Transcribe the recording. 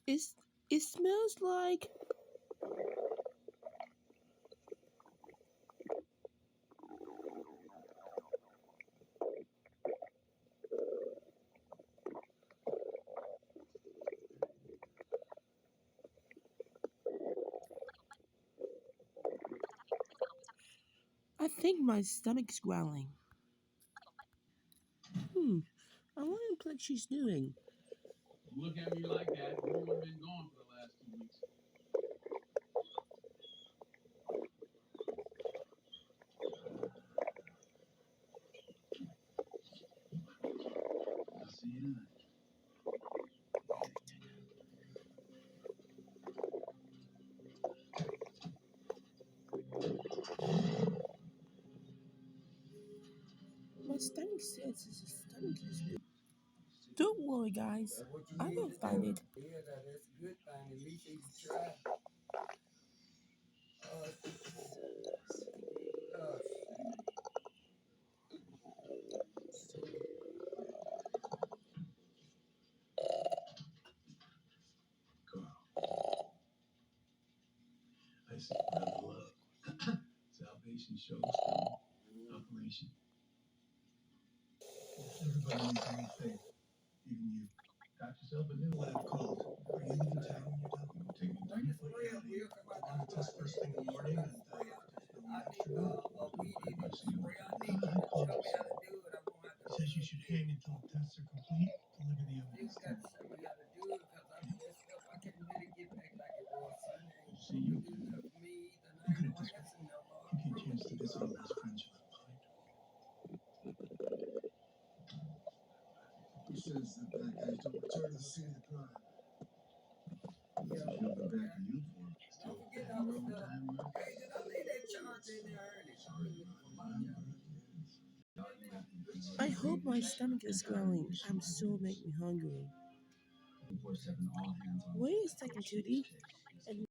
It's, it smells like... I think my stomach's growling. I wonder what she's doing. Look at me like that. You would have been gone for the last 2 weeks. I'll see you tonight. My stomach says his stomach is weak. Don't worry, guys. I will find it. Yeah, that's a good thing. At least you try. Oh, oh, Carl, I see brother love. Salvation shows operation. Everybody needs a new faith, even you. Got yourself a new lab coat. Are you leaving town when you're done? You gonna take me bring down? the spray up here. Come on, I'm gonna test first thing in the morning, and spray up. there's no I extra need work. a weed in it. See you. Spray. I need to show me how to do it. I'm gonna have to. He says you should hang until the tests are complete. Deliver the You evidence. got to show me how to do it because I messed up. I can't really get back like it was. Son, ain't See you. good enough for me. Then I Look at ain't it no this way. answer no more. You get a chance to visit all those friends you left behind. He says that bad guys don't return to the scene of the crime. Yeah, If you have the back of you for him, don't forget still I was overtime work. Hey, did I leave that charge in there early? Sorry, I hope my stomach is growling. I'm so make me hungry. all hands on Wait a second, Toodee. And